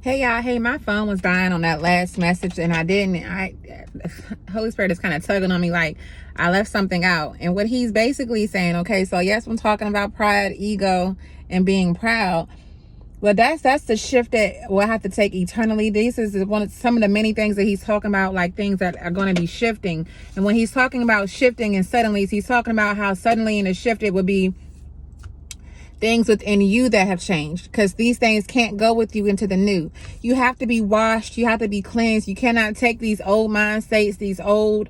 Hey y'all, hey, my phone was dying on that last message and Holy Spirit is kind of tugging on me like I left something out. And what he's basically saying, okay, so yes, I'm talking about pride, ego, and being proud. Well, that's the shift that we'll have to take eternally. This is some of the many things that he's talking about, like things that are going to be shifting. And when he's talking about shifting and suddenly, he's talking about how suddenly in a shift it would be things within you that have changed, because these things can't go with you into the new. You have to be washed, you have to be cleansed. You cannot take these old mind states, these old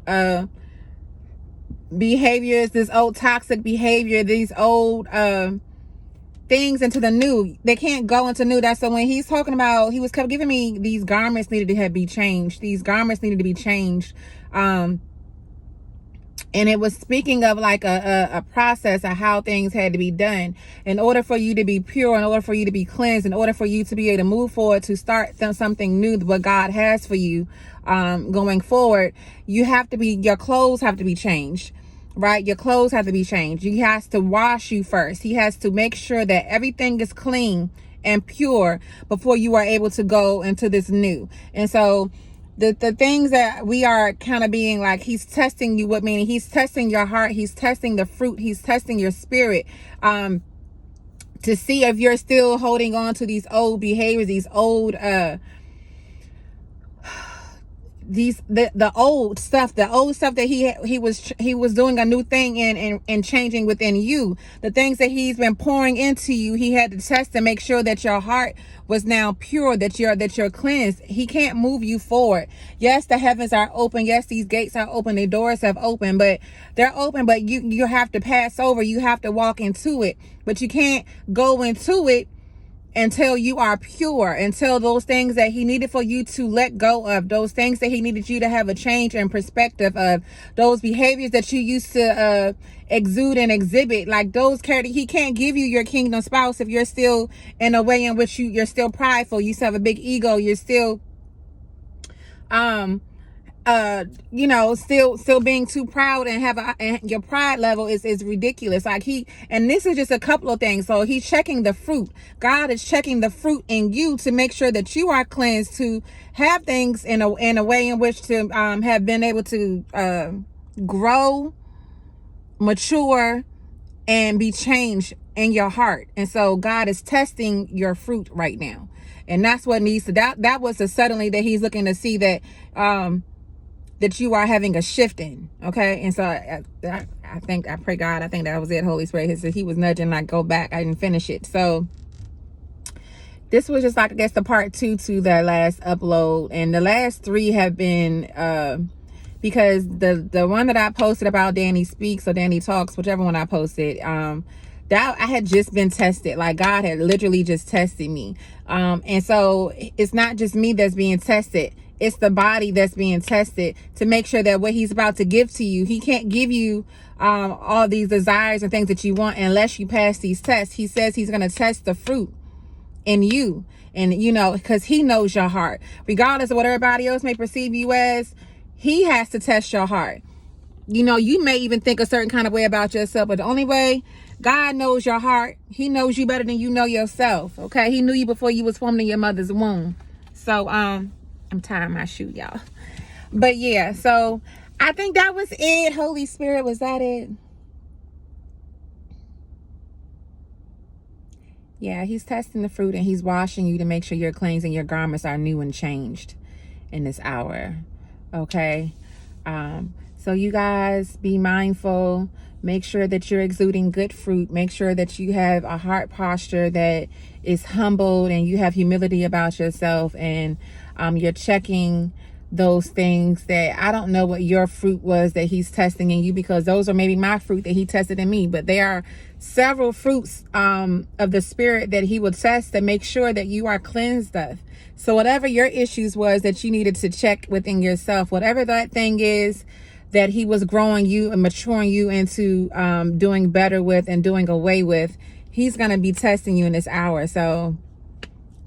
behaviors, this old toxic behavior, these old things into the new. They can't go into new. That's so when he's talking about, he was kept giving me these garments needed to be changed. These garments needed to be changed. And it was speaking of like a process of how things had to be done in order for you to be pure, in order for you to be cleansed, in order for you to be able to move forward, to start something new, what God has for you going forward. You have to be, your clothes have to be changed, right? Your clothes have to be changed. He has to wash you first. He has to make sure that everything is clean and pure before you are able to go into this new. And so the things that we are kind of being like, he's testing you, what meaning he's testing your heart, he's testing the fruit, he's testing your spirit, to see if you're still holding on to these old behaviors, these old the old stuff that he was doing a new thing in and changing within you. The things that he's been pouring into you, he had to test to make sure that your heart was now pure, that you're cleansed. He can't move you forward. Yes, the heavens are open. Yes, these gates are open. The doors have opened, but they're open, but you have to pass over. You have to walk into it, but you can't go into it until you are pure, until those things that he needed for you to let go of, those things that he needed you to have a change in perspective of, those behaviors that you used to exude and exhibit, like those characters. He can't give you your kingdom spouse if you're still in a way in which you're still prideful, you still have a big ego, you're still still being too proud and your pride level is ridiculous. Like and this is just a couple of things. So he's checking the fruit. God is checking the fruit in you to make sure that you are cleansed, to have things in a way in which to have been able to grow, mature, and be changed in your heart. And so God is testing your fruit right now. And that's what needs to, that was the suddenly that he's looking to see that that you are having a shift in. Okay. And so I pray God, I think that was it. Holy Spirit, he was nudging, like, go back. I didn't finish it. So this was just like, I guess, the part 2 to that last upload. And the last 3 have been, because the one that I posted about Danny Speaks or Danny Talks, whichever one I posted, that I had just been tested. Like God had literally just tested me. And so it's not just me that's being tested. It's the body that's being tested to make sure that what he's about to give to you, he can't give you all these desires and things that you want unless you pass these tests. He says he's going to test the fruit in you. And, because he knows your heart, regardless of what everybody else may perceive you as. He has to test your heart. You may even think a certain kind of way about yourself, but the only way God knows your heart, he knows you better than you know yourself. Okay. He knew you before you was formed in your mother's womb. So, I'm tying my shoe, y'all. But yeah, so I think that was it. Holy Spirit, was that it? Yeah, he's testing the fruit and he's washing you to make sure your cleansed and your garments are new and changed in this hour. Okay. So you guys be mindful. Make sure that you're exuding good fruit. Make sure that you have a heart posture that is humbled and you have humility about yourself, and you're checking those things that, I don't know what your fruit was that he's testing in you, because those are maybe my fruit that he tested in me, but there are several fruits of the spirit that he will test to make sure that you are cleansed of. So whatever your issues was that you needed to check within yourself, whatever that thing is that he was growing you and maturing you into doing better with and doing away with, he's going to be testing you in this hour. So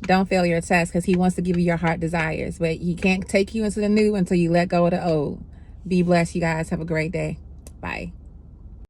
don't fail your test, because he wants to give you your heart desires, but he can't take you into the new until you let go of the old. Be blessed, you guys. Have a great day. Bye.